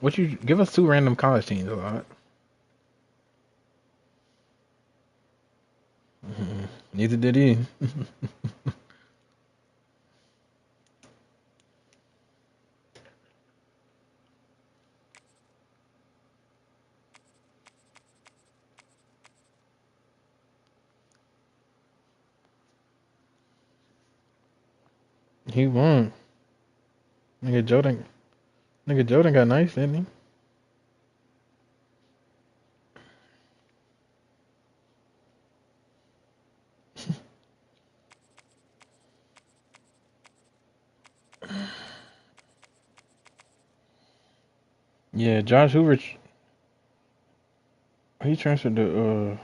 What you give us 2 random college teams a lot. Neither did he. He won. Nigga Jordan. Nigga Jordan got nice, didn't he? Yeah, Josh Hoover. He transferred to.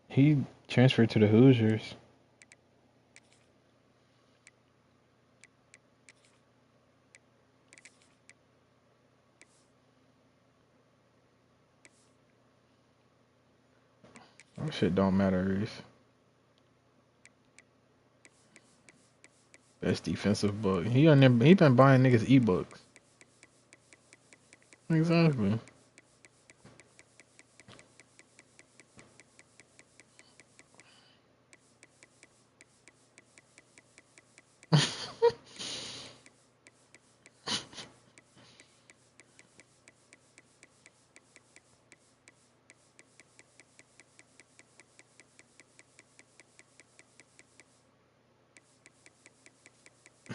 He transferred to the Hoosiers. That shit don't matter, Reese. Best defensive book. He been buying niggas ebooks. Exactly.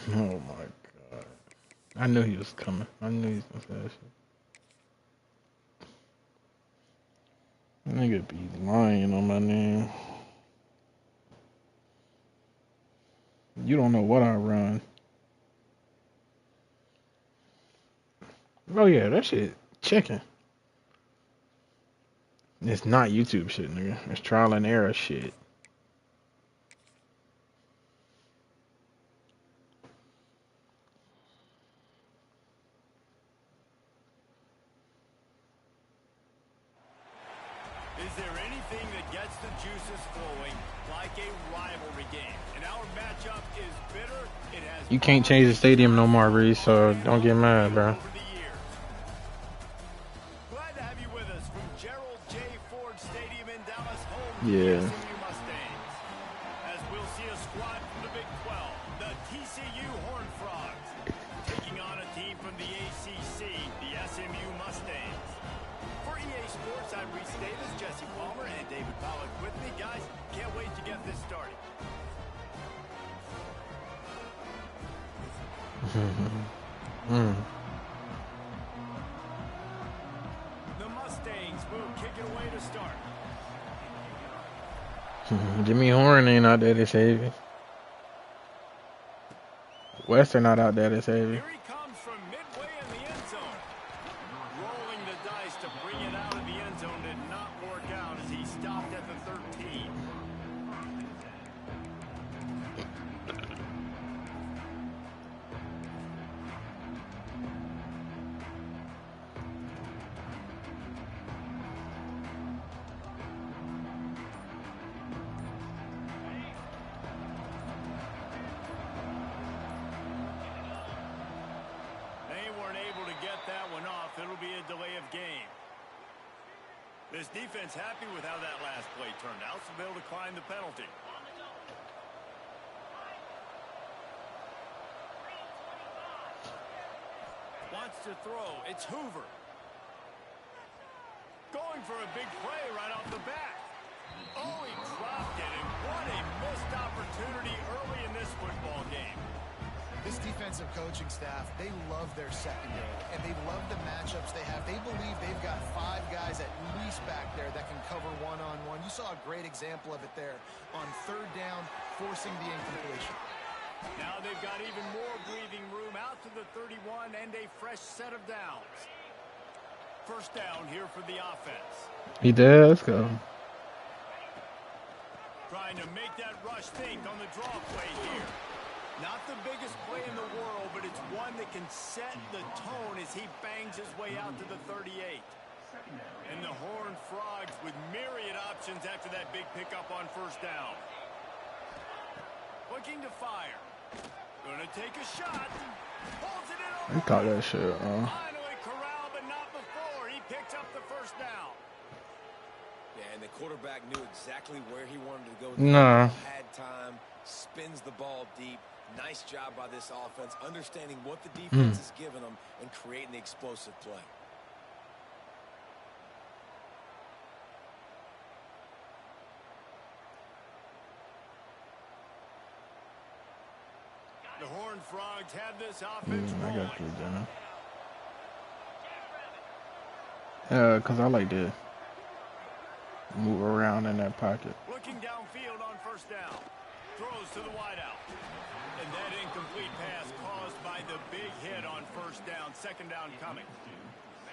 Oh my god. I knew he was coming. I knew he was gonna say that shit. Nigga be lying on my name. You don't know what I run. Oh yeah, that shit chicken. It's not YouTube shit, nigga. It's trial and error shit. Is there anything that gets the juices flowing like a rivalry game? And our matchup is bitter. It has You can't change the stadium no more, Reese, so don't get mad, bro. Glad to have you with us from Gerald J. Ford Stadium in Dallas, home to Yeah. the SMU Mustangs. As we'll see a squad from the Big 12, the TCU Horned Frogs, taking on a team from the ACC, the SMU Mustangs. For EA Sports, I'm Reese Davis, Jesse Palmer, and David Pollack with me. Guys, can't wait to get this started. The Mustangs will kick it away to start. Jimmy Horn ain't out there to save you. Western not out there to save you. Here he comes from midway in the end zone. Rolling the dice to bring it out of the end zone did not work out as he stopped at the 13. They weren't able to get that one off. It'll be a delay of game. This defense happy with how that last play turned out, so they'll decline the penalty. Wants to throw. It's Hoover. Going for a big play right off the bat. Oh, he dropped it, and what a missed opportunity early in this football game. This defensive coaching staff, they love their secondary, and they love the matchups they have. They believe they've got 5 guys at least back there that can cover one-on-one. You saw a great example of it there on 3rd down, forcing the incompletion. Now they've got even more breathing room out to the 31 and a fresh set of downs. First down here for the offense. He did. Let's go. Trying to make that rush think on the draw play here. Not the biggest play in the world, but it's one that can set the tone as he bangs his way out to the 38. And the Horned Frogs with myriad options after that big pickup on first down. Looking to fire. Gonna take a shot. Holds it in. He caught that shit. Finally corralled, but not before. He picked up the first down. Yeah, and the quarterback knew exactly where he wanted to go. Nah. Had time, spins the ball deep. Nice job by this offense, understanding what the defense is giving them and creating the explosive play. The Horned Frogs have this offense I rolling. got you, Jenna. Cause I like to move around in that pocket. Looking downfield on first down. Throws to the wideout. And that incomplete pass caused by the big hit on first down. Second down coming.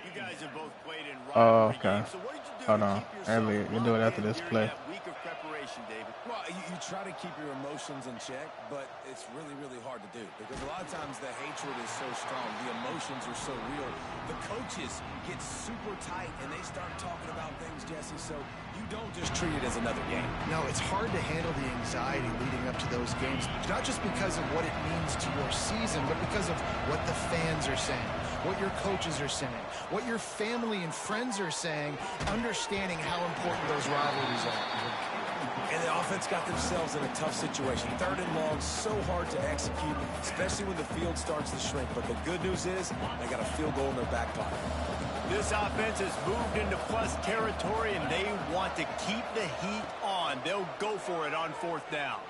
You guys have both played in rivalry games. So what did you do Hold to on. keep yourself Elliot, you do it after this play. that week of preparation, David? Well, you try to keep your emotions in check, but it's really, really hard to do because a lot of times the hatred is so strong. The emotions are so real. The coaches get super tight, and they start talking about things, Jesse, so you don't just treat it as another game. No, it's hard to handle the anxiety leading up to those games, not just because of what it means to your season, but because of what the fans are saying, what your coaches are saying, what your family and friends are saying, understanding how important those rivalries are. And the offense got themselves in a tough situation. Third and long, so hard to execute, especially when the field starts to shrink. But the good news is they got a field goal in their back pocket. This offense has moved into plus territory, and they want to keep the heat on. They'll go for it on fourth down.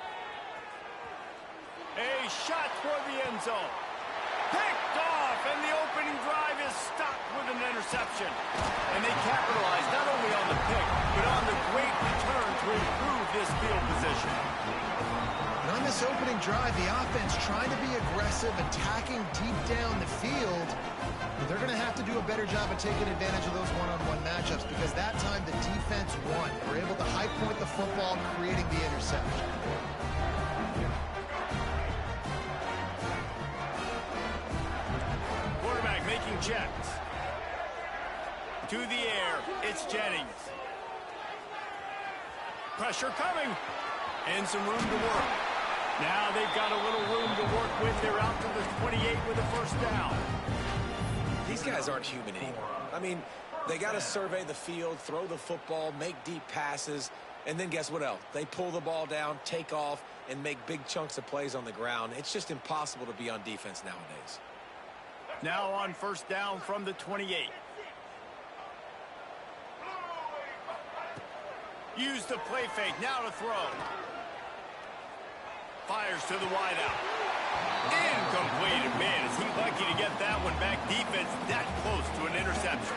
A shot toward the end zone. Picked off, and the opening drive is stopped with an interception. And they capitalize not only on the pick, but on the great return to improve this field position. And on this opening drive, the offense trying to be aggressive, attacking deep down the field. But they're going to have to do a better job of taking advantage of those one-on-one matchups because that time the defense won. They were able to high point the football, creating the interception. Quarterback making checks. To the air, it's Jennings. Pressure coming. And some room to work. Now they've got a little room to work with. They're out to the 28 with a first down. These guys aren't human anymore. I mean, they got to survey the field, throw the football, make deep passes, and then guess what else? They pull the ball down, take off, and make big chunks of plays on the ground. It's just impossible to be on defense nowadays. Now on first down from the 28. Use the play fake. Now to throw. Fires to the wideout. Incomplete. Man, is he lucky to get that one back. Defense that close to an interception.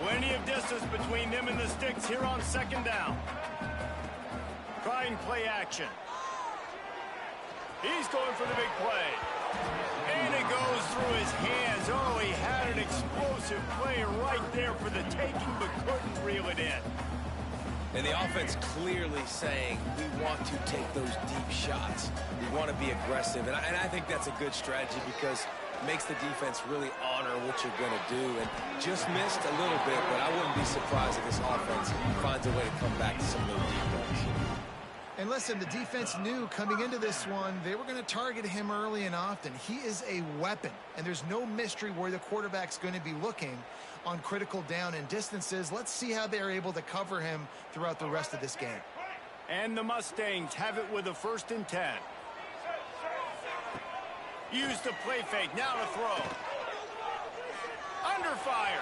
Plenty of distance between them and the sticks here on second down. Trying play action. He's going for the big play. And it goes through his hands. Oh, he had an explosive play right there for the taking, but couldn't reel it in. And the offense clearly saying, we want to take those deep shots. We want to be aggressive. And I think that's a good strategy because it makes the defense really honor what you're going to do. And just missed a little bit, but I wouldn't be surprised if this offense finds a way to come back to some of those deep ones. And listen, the defense knew coming into this one, they were going to target him early and often. He is a weapon, and there's no mystery where the quarterback's going to be looking on critical down and distances. Let's see how they're able to cover him throughout the rest of this game. And the Mustangs have it with a 1st and 10. Use the play fake. Now to throw. Under fire.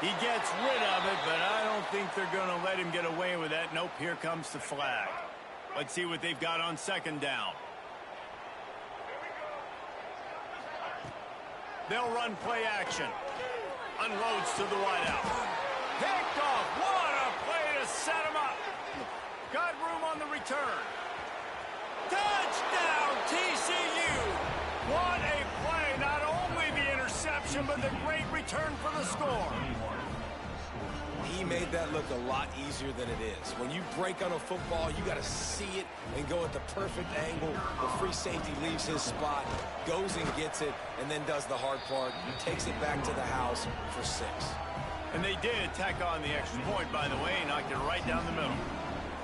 He gets rid of it, but I don't think they're going to let him get away with that. Nope, here comes the flag. Let's see what they've got on second down. They'll run play action. Unloads to the wideout. Picked off. What a play to set him up. Got room on the return. Touchdown, TCU. What a play. Not only the interception, but the great return for the score. he made that look a lot easier than it is. When you break on a football, you got to see it and go at the perfect angle. The free safety leaves his spot, goes and gets it, and then does the hard part. Takes it back to the house for 6. And they did tack on the extra point, by the way, and knocked it right down the middle.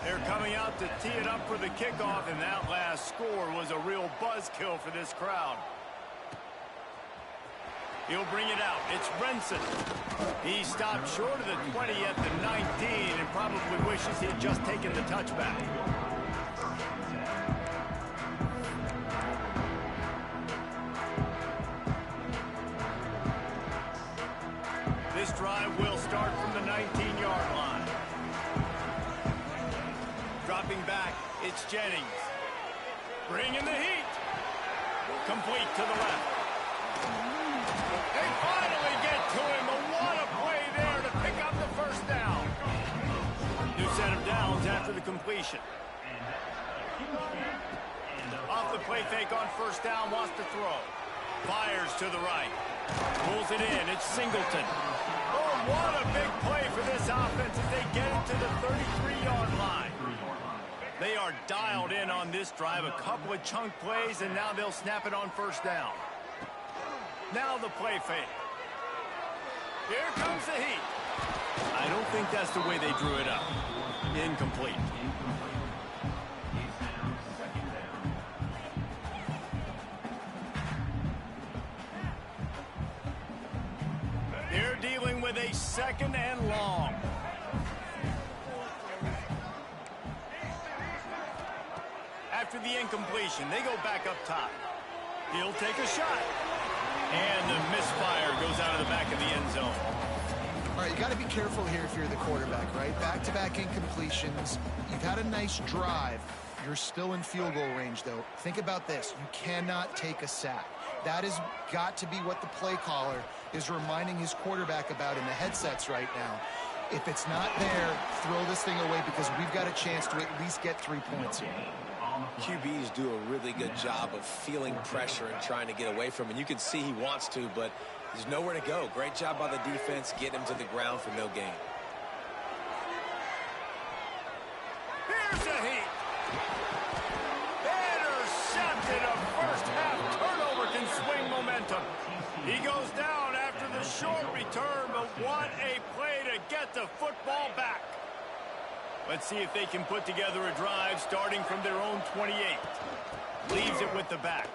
They're coming out to tee it up for the kickoff, and that last score was a real buzzkill for this crowd. He'll bring it out. It's Renson. He stopped short of the 20 at the 19 and probably wishes he had just taken the touchback. This drive will start from the 19-yard line. Dropping back, it's Jennings. Bringing the heat. Complete to the left. They finally get to him, but what a play there to pick up the first down. New set of downs after the completion. Off the play fake on first down, wants to throw. Fires to the right. Pulls it in, it's Singleton. Oh, what a big play for this offense as they get it to the 33-yard line. They are dialed in on this drive, a couple of chunk plays, and now they'll snap it on first down. Now the play fake. Here comes the heat. I don't think that's the way they drew it up. Incomplete. They're dealing with a 2nd and long. After the incompletion, they go back up top. He'll take a shot. And the misfire goes out of the back of the end zone. All right, you got to be careful here if you're the quarterback, right? Back-to-back incompletions. You've had a nice drive. You're still in field goal range, though. Think about this. You cannot take a sack. That has got to be what the play caller is reminding his quarterback about in the headsets right now. If it's not there, throw this thing away because we've got a chance to at least get 3 points here. QBs do a really good job of feeling pressure and trying to get away from it. And you can see he wants to, but there's nowhere to go. Great job by the defense, getting him to the ground for no gain. Here's a heat. Intercepted. A first half turnover can swing momentum. He goes down after the short return, but what a play to get the football back. Let's see if they can put together a drive starting from their own 28. Leaves it with the back.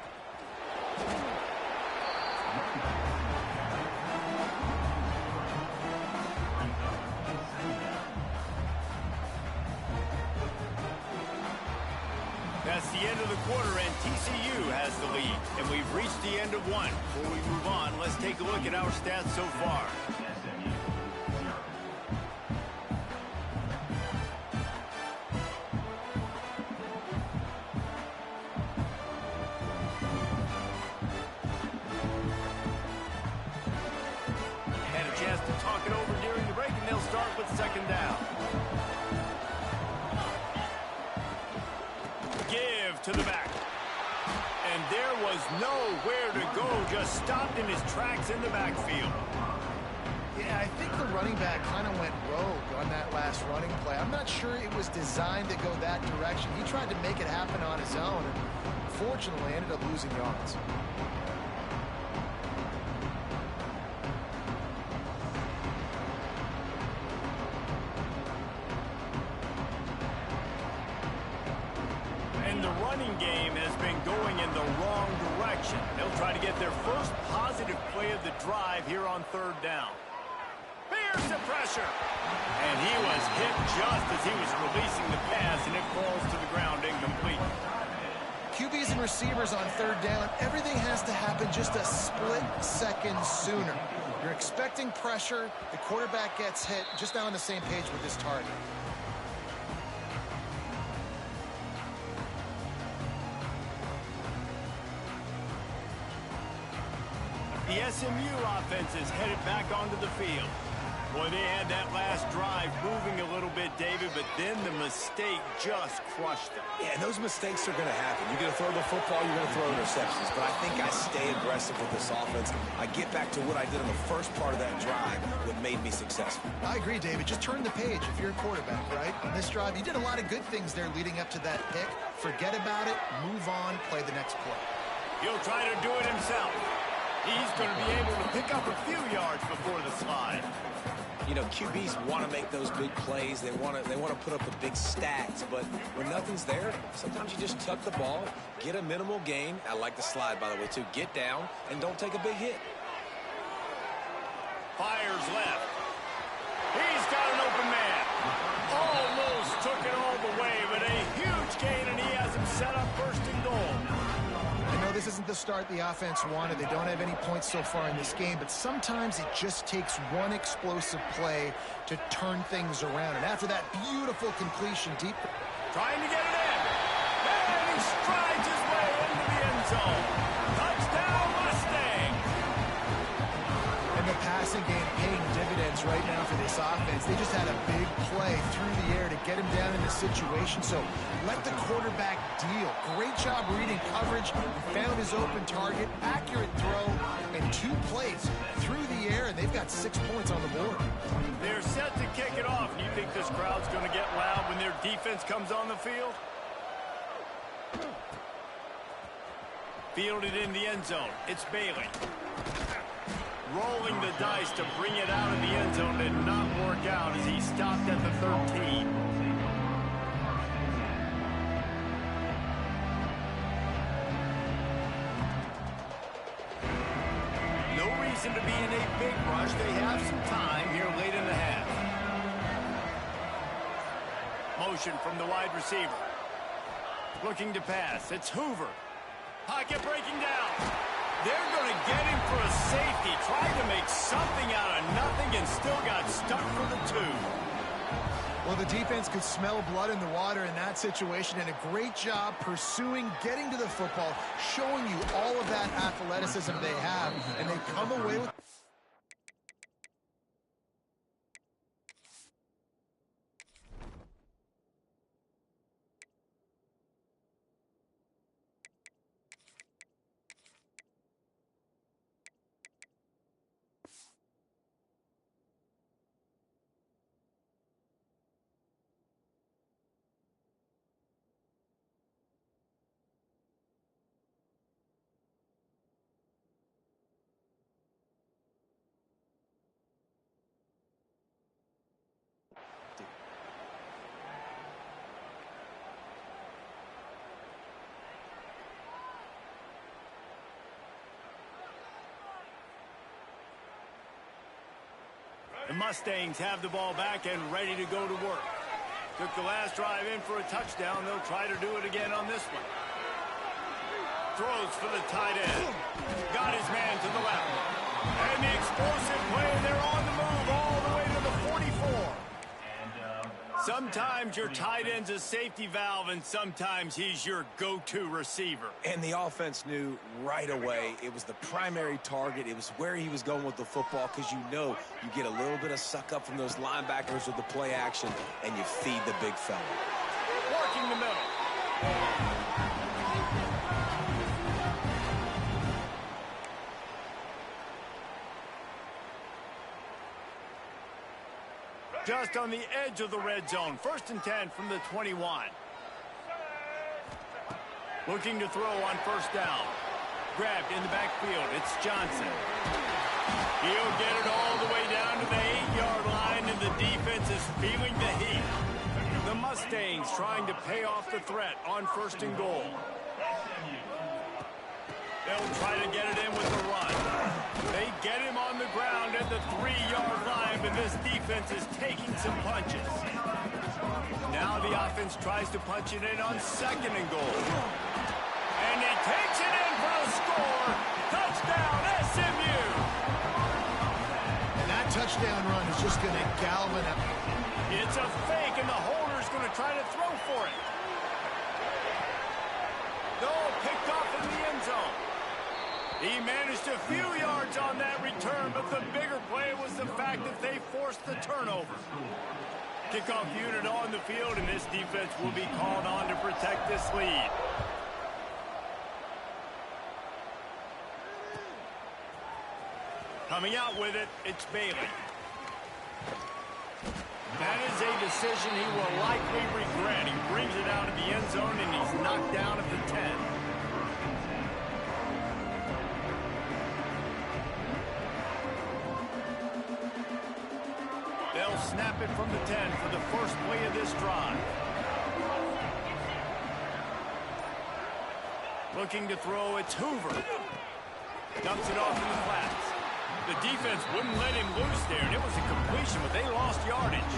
That's the end of the quarter, and TCU has the lead. And we've reached the end of one. Before we move on, let's take a look at our stats so far. Second down. Give to the back. And there was nowhere to go, just stopped in his tracks in the backfield. Yeah, I think the running back kind of went rogue on that last running play. I'm not sure it was designed to go that direction. He tried to make it happen on his own, and fortunately ended up losing yards. The running game has been going in the wrong direction. They'll try to get their first positive play of the drive here on third down. Here's the pressure. And he was hit just as he was releasing the pass, and it falls to the ground incomplete. QBs and receivers on third down, everything has to happen just a split second sooner. You're expecting pressure, the quarterback gets hit, just not on the same page with his target. The SMU offense is headed back onto the field. Boy, they had that last drive moving a little bit, David, but then the mistake just crushed them. Yeah, and those mistakes are going to happen. You're going to throw the football, you're going to throw interceptions. But I think I stay aggressive with this offense. I get back to what I did in the first part of that drive, what made me successful. I agree, David. Just turn the page if you're a quarterback, right? On this drive, you did a lot of good things there leading up to that pick. Forget about it, move on, play the next play. He'll try to do it himself. He's going to be able to pick up a few yards before the slide. You know, QBs want to make those big plays. They want to put up the big stats. But when nothing's there, sometimes you just tuck the ball, get a minimal gain. I like the slide, by the way, too. Get down and don't take a big hit. Fires left. He's got an open man. Almost took it all the way, but a huge gain, and he has him set up first and goal. I know this isn't the start the offense wanted. They don't have any points so far in this game, but sometimes it just takes one explosive play to turn things around. And after that beautiful completion deep, Trying to get it in. And he strides his way into the end zone. Touchdown, Mustang. and the passing game paying dividends right now for this offense. They just had a big play through the air to get him down in the situation. So let the quarterback deal. Great job reading coverage. He found his open target, accurate throw, and 2 plays through the air, and they've got 6 points on the board. They're set to kick it off. You think this crowd's going to get loud when their defense comes on the field? Fielded in the end zone. It's Bailey. Rolling the dice to bring it out of the end zone did not work out as he stopped at the 13. No reason to be in a big rush. They have some time here late in the half. Motion from the wide receiver. Looking to pass. It's Hoover. Pocket breaking down. They're going to get him for a safety. Tried to make something out of nothing and still got stuck for the 2. Well, the defense could smell blood in the water in that situation, and a great job pursuing, getting to the football, showing you all of that athleticism they have, and they come away with... The Mustangs have the ball back and ready to go to work. Took the last drive in for a touchdown. They'll try to do it again on this one. Throws for the tight end. Got his man to the left. And the explosive play. They're on the move all the way to the 44. Sometimes your tight end's a safety valve, and sometimes he's your go-to receiver. And the offense knew right away it was the primary target. It was where he was going with the football, because you know you get a little bit of suck up from those linebackers with the play action, and you feed the big fella. Working the middle. Just on the edge of the red zone. 1st and 10 from the 21. Looking to throw on 1st down. Grabbed in the backfield. It's Johnson. He'll get it all the way down to the 8-yard line, and the defense is feeling the heat. The Mustangs trying to pay off the threat on 1st and goal. They'll try to get it in with the run. They get him on the ground at the 3-yard line, but this defense is taking some punches. Now the offense tries to punch it in on 2nd and goal. And he takes it in for a score. Touchdown, SMU! And that touchdown run is just going to galvanize. It's a fake, and the holder's going to try to throw for it. No, picked off in the end zone. He managed a few yards on that return, but the bigger play was the fact impact if they force the turnover. Kickoff unit on the field, and this defense will be called on to protect this lead. Coming out with it, it's Bailey. That is a decision he will likely regret. He brings it out of the end zone, and he's knocked down at the 10. They'll snap it from the 10 for the first play of this drive. Looking to throw, it's Hoover. Dumps it off in the flats. The defense wouldn't let him loose there, and it was a completion, but they lost yardage.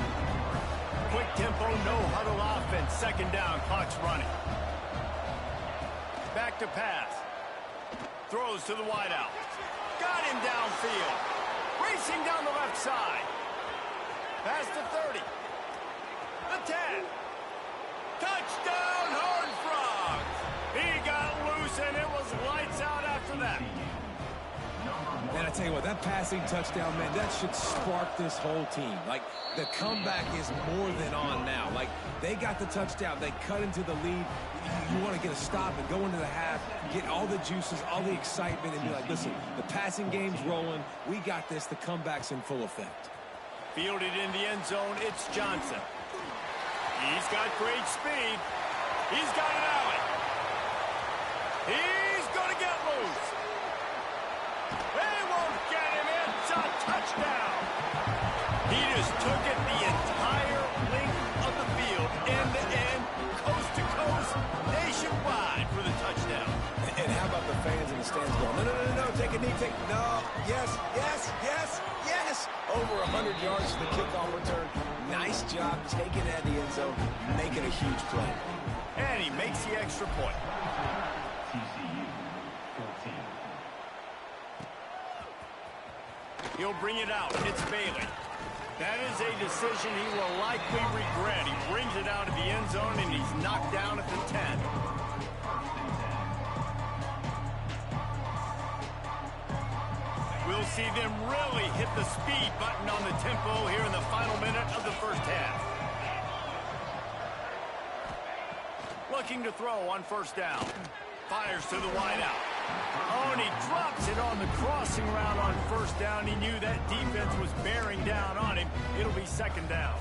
Quick tempo, no huddle offense. Second down, clock's running. Back to pass. Throws to the wideout. Got him downfield. Racing down the left side. Past the 30. The 10. Touchdown, Horned Frogs. He got loose, and it was lights out after that. Man, I tell you what, that passing touchdown, man, that should spark this whole team. Like, the comeback is more than on now. Like, they got the touchdown. They cut into the lead. You want to get a stop and go into the half, get all the juices, all the excitement, and be like, listen, the passing game's rolling. We got this. The comeback's in full effect. Fielded in the end zone, it's Johnson. He's got great speed. He's got an alley. He's going to get loose. They won't get him. It's a touchdown. He just took it the entire length of the field, end to end, coast to coast, nationwide for the touchdown. And how about the fans in the stands going, no, take a knee, no, yes. Over 100 yards for the kickoff return. Nice job taking that in the end zone, making a huge play. And he makes the extra point. He'll bring it out. It's Bailey. That is a decision he will likely regret. He brings it out of the end zone, and he's knocked down at the 10. We'll see them really hit the speed button on the tempo here in the final minute of the first half. Looking to throw on first down. Fires to the wideout. Oh, and he drops it on the crossing route on first down. He knew that defense was bearing down on him. It'll be second down.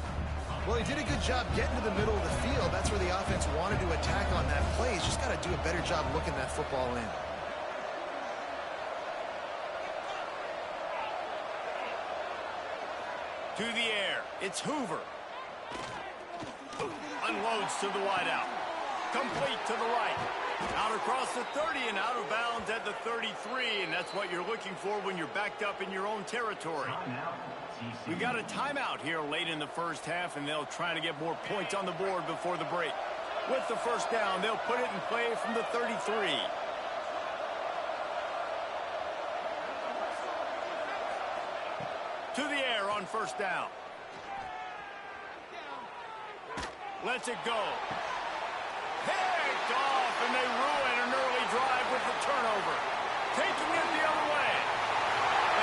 Well, he did a good job getting to the middle of the field. That's where the offense wanted to attack on that play. He's just got to do a better job looking that football in. To the air, it's Hoover. Unloads to the wideout. Complete to the right. Out across the 30 and out of bounds at the 33, and that's what you're looking for when you're backed up in your own territory. We've got a timeout here late in the first half, and they'll try to get more points on the board before the break. With the first down, they'll put it in play from the 33. To the air on first down. Lets it go. Picked off, and they ruin an early drive with the turnover. Taking it the other way.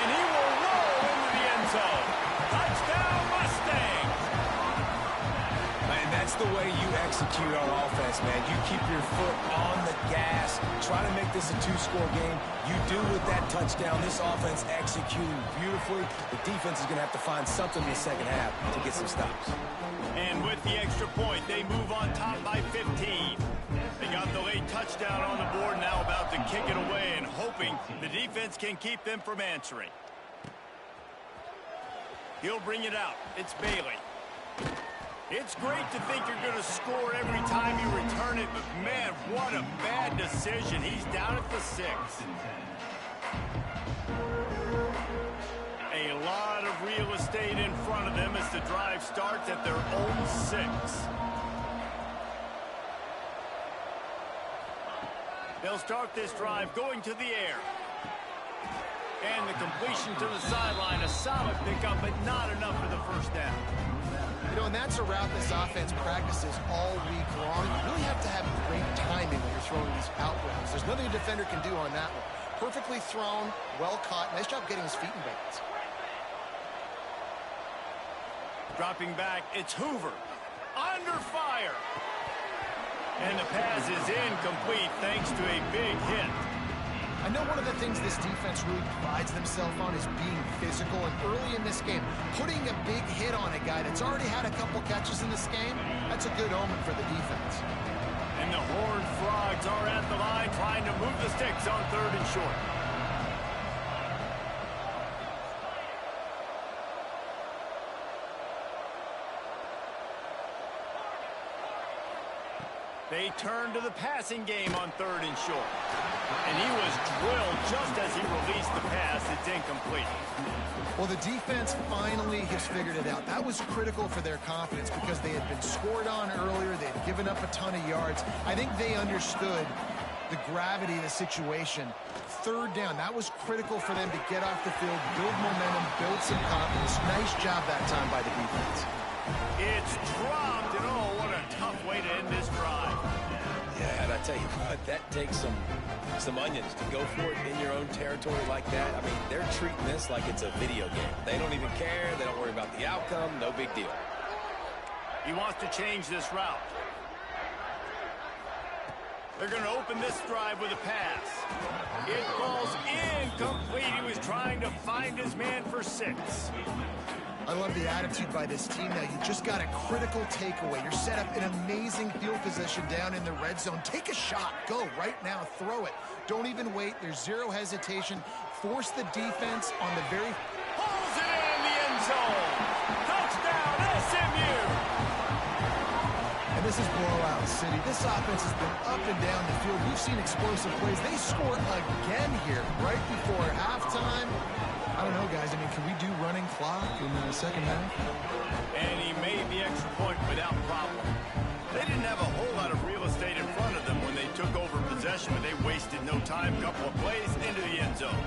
And he will roll into the end zone. Touchdown, Mustangs! And that's the way you execute on offense, man. You keep your foot on the gas. Try to make this a two-score game. You do with that touchdown. This offense executing beautifully. The defense is going to have to find something in the second half to get some stops. And with the extra point, they move on top by 15. They got the late touchdown on the board, now about to kick it away and hoping the defense can keep them from answering. He'll bring it out. It's Bailey. It's great to think you're going to score every time you return it, but man, what a bad decision. He's down at the 6. A lot of real estate in front of them as the drive starts at their own 6. They'll start this drive going to the air. And the completion to the sideline, a solid pickup, but not enough for the first down. You know, and that's a route this offense practices all week long. You really have to have great timing when you're throwing these out routes. There's nothing a defender can do on that one. Perfectly thrown, well caught. Nice job getting his feet in bounds. Dropping back, it's Hoover. Under fire. And the pass is incomplete thanks to a big hit. I know one of the things this defense really prides themselves on is being physical, and early in this game, putting a big hit on a guy that's already had a couple catches in this game, that's a good omen for the defense. And the Horned Frogs are at the line trying to move the sticks on 3rd and short. They turn to the passing game on 3rd and short. And he was drilled just as he released the pass. It's incomplete. Well, the defense finally has figured it out. That was critical for their confidence because they had been scored on earlier. They had given up a ton of yards. I think they understood the gravity of the situation. 3rd down, that was critical for them to get off the field, build momentum, build some confidence. Nice job that time by the defense. It's dropped, and oh, what a tough way to end this drive. Yeah, and I tell you what, that takes some onions to go for it in your own territory like that. I mean, they're treating this like it's a video game. They don't even care. They don't worry about the outcome. No big deal. He wants to change this route. They're going to open this drive with a pass. It falls incomplete. He was trying to find his man for 6. I love the attitude by this team now. You just got a critical takeaway. You're set up in amazing field position down in the red zone. Take a shot. Go right now. Throw it. Don't even wait. There's zero hesitation. Force the defense on the very... Pulls it in the end zone. Touchdown, SMU. And this is blowout city. This offense has been up and down the field. We've seen explosive plays. They score again here right before halftime. I don't know, guys. I mean, can we do running clock in the second half? And he made the extra point without problem. They didn't have a whole lot of real estate in front of them when they took over possession, but they wasted no time. Couple of plays into the end zone.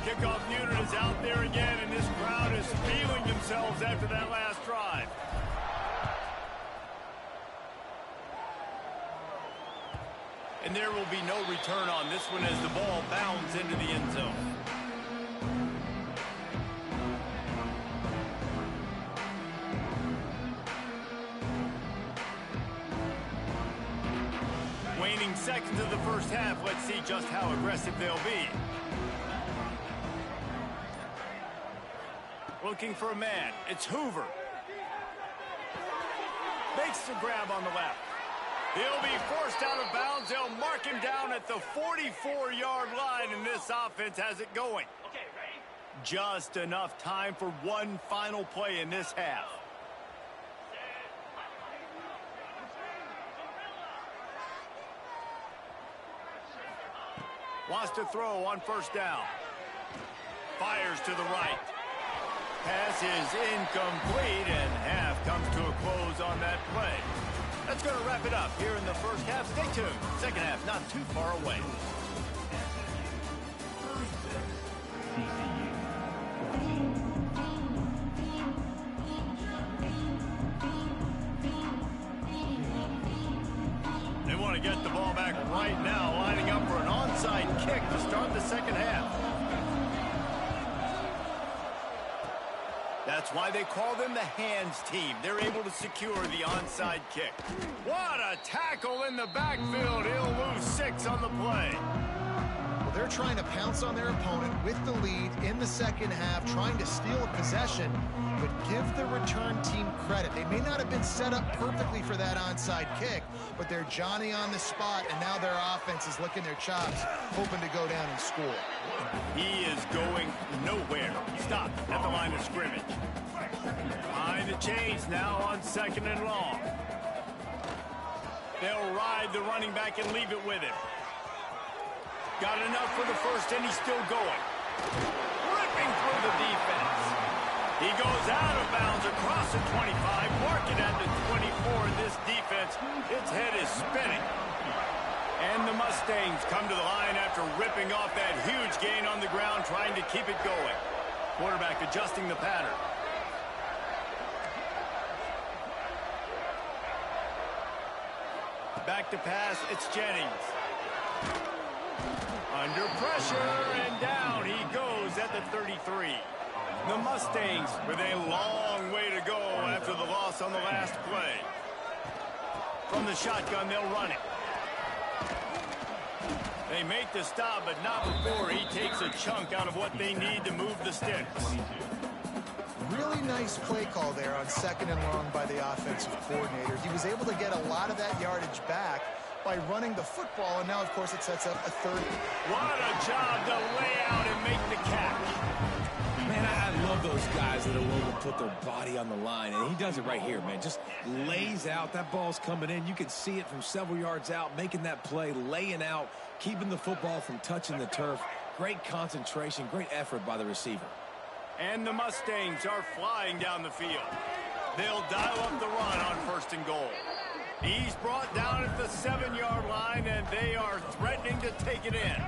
Kickoff unit is out there again, and this crowd is feeling themselves after that last drive. And there will be no return on this one as the ball bounds into the end zone. Waning seconds of the first half. Let's see just how aggressive they'll be. Looking for a man. It's Hoover. Makes the grab on the left. He'll be forced out of bounds. They'll mark him down at the 44-yard line, and this offense has it going. Okay, ready? Just enough time for one final play in this half. Wants to throw on 1st down. Fires to the right. Pass is incomplete, and half comes to a close on that play. That's going to wrap it up here in the first half. Stay tuned. Second half not too far away. They want to get the ball back right now, lining up for an onside kick to start the second half. That's why they call them the hands team. They're able to secure the onside kick. What a tackle in the backfield. He'll lose 6 on the play. Well, they're trying to pounce on their opponent with the lead in the second half, trying to steal a possession, but give the return team credit. They may not have been set up perfectly for that onside kick, but they're Johnny on the spot, and now their offense is licking their chops, hoping to go down and score. He is going nowhere. Stop at the line of scrimmage. Behind the chains now on 2nd and long. They'll ride the running back and leave it with him. Got enough for the first, and he's still going. Ripping through the defense. He goes out of bounds across the 25, marking at the 24. This defense, its head is spinning. And the Mustangs come to the line after ripping off that huge gain on the ground, trying to keep it going. Quarterback adjusting the pattern. Back to pass, it's Jennings. Under pressure, and down he goes at the 33. The Mustangs with a long way to go after the loss on the last play. From the shotgun, they'll run it. They make the stop, but not before he takes a chunk out of what they need to move the sticks. Really nice play call there on 2nd and long by the offensive coordinator. He was able to get a lot of that yardage back by running the football, and now, of course, it sets up a 3rd. What a job to lay out and make the catch. Man, I love those guys that are willing to put their body on the line, and he does it right here, man. Just lays out. That ball's coming in. You can see it from several yards out, making that play, laying out, keeping the football from touching the turf. Great concentration, great effort by the receiver. And the Mustangs are flying down the field. They'll dial up the run on 1st and goal. He's brought down at the 7-yard line, and they are threatening to take it in.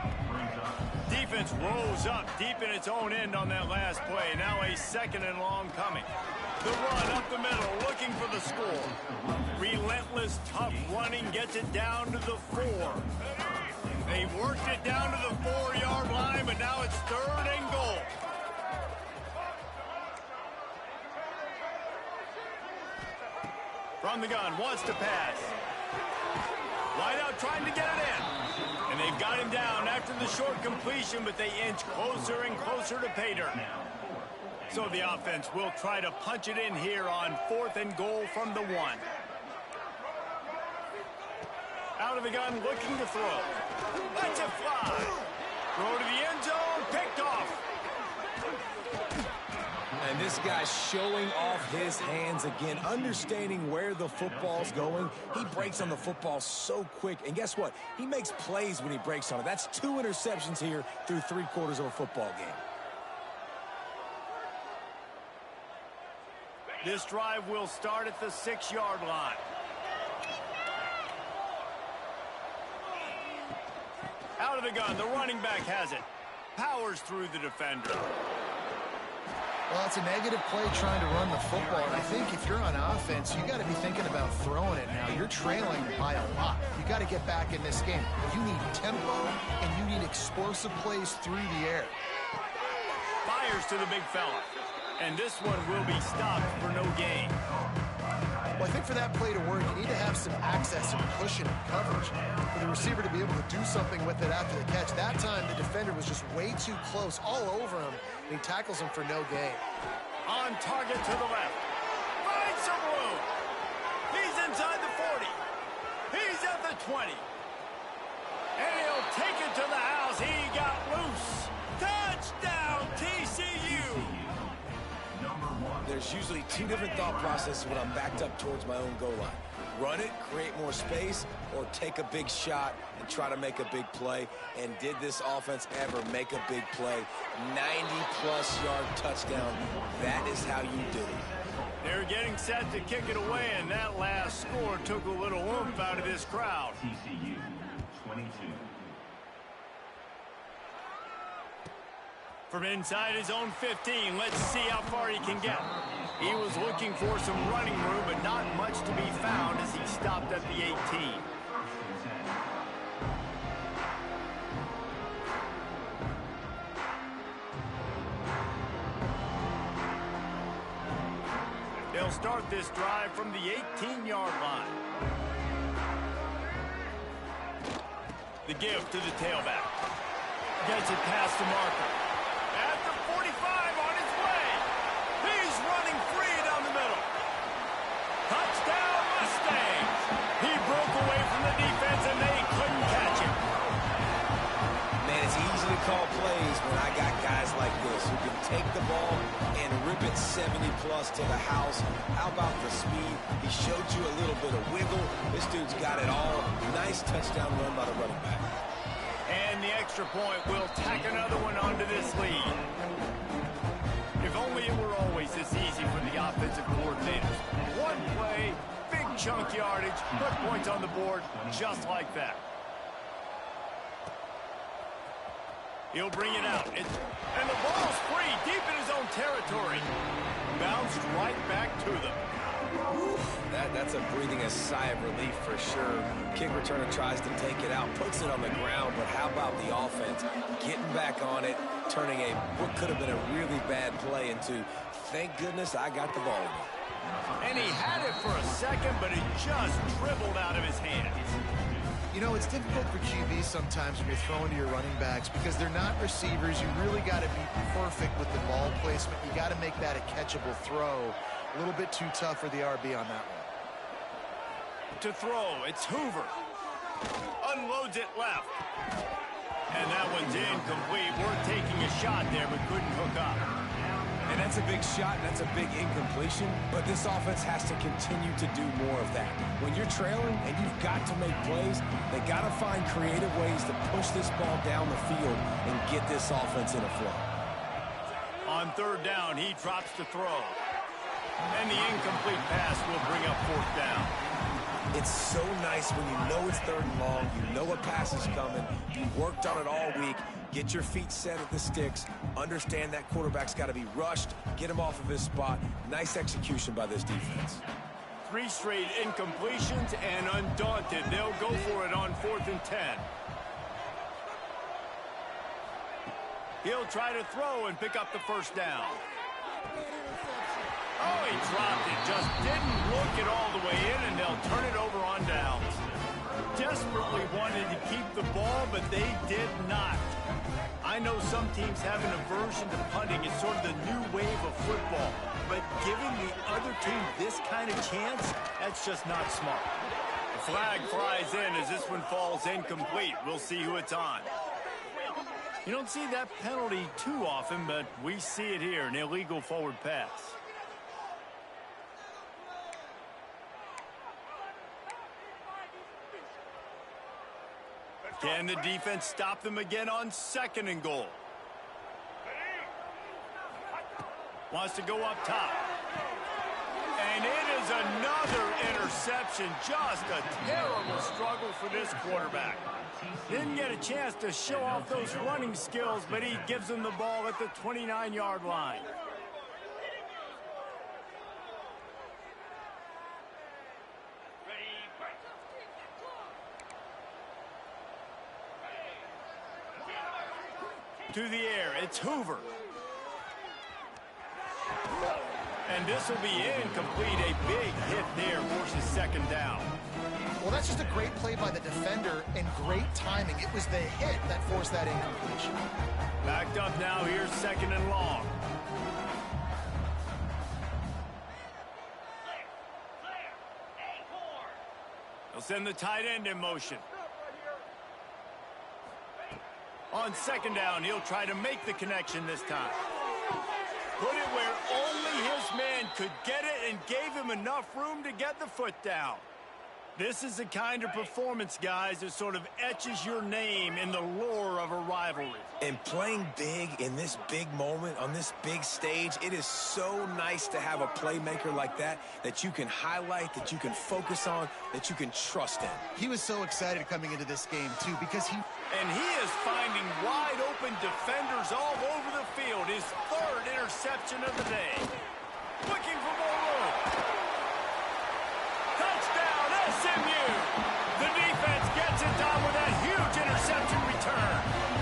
Defense rolls up deep in its own end on that last play. Now a 2nd and long coming. The run up the middle, looking for the score. Relentless, tough running gets it down to the 4. They worked it down to the 4-yard line, but now it's 3rd and goal. From the gun, wants to pass. Wide out trying to get it in. And they've got him down after the short completion, but they inch closer and closer to pay dirt. So the offense will try to punch it in here on 4th and goal from the 1. Out of the gun, looking to throw. Lets it fly. Throw to the end zone, picked off. And this guy's showing off his hands again, understanding where the football's going. He breaks on the football so quick. And guess what? He makes plays when he breaks on it. That's 2 interceptions here through 3/4 of a football game. This drive will start at the 6-yard line. Out of the gun, the running back has it. Powers through the defender. Well, it's a negative play trying to run the football, and I think if you're on offense, you got to be thinking about throwing it now. You're trailing by a lot. You got to get back in this game. You need tempo, and you need explosive plays through the air. Fires to the big fella. And this one will be stopped for no gain. Well, I think for that play to work, you need to have some access and cushion and coverage for the receiver to be able to do something with it after the catch. That time, the defender was just way too close, all over him, and he tackles him for no gain. On target to the left. Finds some room. He's inside the 40. He's at the 20. And he'll take it to the house. He got loose. Touchdown, TCU. There's usually 2 different thought processes when I'm backed up towards my own goal line. Run it, create more space, or take a big shot and try to make a big play. And did this offense ever make a big play? 90-plus yard touchdown. That is how you do it. They're getting set to kick it away, and that last score took a little oomph out of this crowd. TCU 22. From inside his own 15, let's see how far he can get. He was looking for some running room, but not much to be found as he stopped at the 18. They'll start this drive from the 18-yard line. The give to the tailback. Gets it past the marker. At the 45 on his way. He's running free down the middle. Touchdown Mustangs. He broke away from the defense and they couldn't catch him. Man, it's easy to call plays when I got guys like this who can take the ball and rip it 70-plus to the house. How about the speed? He showed you a little bit of wiggle. This dude's got it all. Nice touchdown run by the running back. And the extra point will tack another one onto this lead. If only it were always this easy for the offensive coordinators. One play, big chunk yardage, put points on the board just like that. He'll bring it out. And the ball's free deep in his own territory. Bounced right back to them. That's a breathing a sigh of relief for sure. Kick returner tries to take it out, puts it on the ground, but how about the offense getting back on it, turning what could have been a really bad play into, thank goodness I got the ball. And he had it for a second, but it just dribbled out of his hands. You know, it's difficult for QBs sometimes when you're throwing to your running backs because they're not receivers. You really got to be perfect with the ball placement. You got to make that a catchable throw. A little bit too tough for the RB on that one. To throw, it's Hoover. Unloads it left. And that one's incomplete. We're taking a shot there, but couldn't hook up. And that's a big shot, and that's a big incompletion, but this offense has to continue to do more of that. When you're trailing and you've got to make plays, they got to find creative ways to push this ball down the field and get this offense in a flow. On third down, he drops to throw. And the incomplete pass will bring up fourth down. It's so nice when you know it's third and long, you know a pass is coming, you worked on it all week, get your feet set at the sticks, understand that quarterback's got to be rushed, get him off of his spot. Nice execution by this defense. 3 straight incompletions, and undaunted, they'll go for it on 4th and 10. He'll try to throw and pick up the first down. Oh, he dropped it. Just didn't look it all the way in, and they'll turn it over on downs. Desperately wanted to keep the ball, but they did not. I know some teams have an aversion to punting. It's sort of the new wave of football. But giving the other team this kind of chance, that's just not smart. The flag flies in as this one falls incomplete. We'll see who it's on. You don't see that penalty too often, but we see it here, an illegal forward pass. Can the defense stop them again on 2nd and goal? Wants to go up top. And it is another interception. Just a terrible struggle for this quarterback. Didn't get a chance to show off those running skills, but he gives them the ball at the 29-yard line. To the air, it's Hoover. And this will be incomplete. A big hit there forces 2nd down. Well, that's just a great play by the defender and great timing. It was the hit that forced that incompletion. Backed up now, here's 2nd and long. They'll send the tight end in motion. On 2nd down, he'll try to make the connection this time. Put it where only his man could get it and gave him enough room to get the foot down. This is the kind of performance, guys, that sort of etches your name in the lore of a rivalry. And playing big in this big moment, on this big stage, it is so nice to have a playmaker like that you can highlight, that you can focus on, that you can trust in. He was so excited coming into this game, too, because he... And he is finding wide-open defenders all over the field. His 3rd interception of the day. Looking for more room. Touchdown, SMU! The defense gets it done with a huge interception return.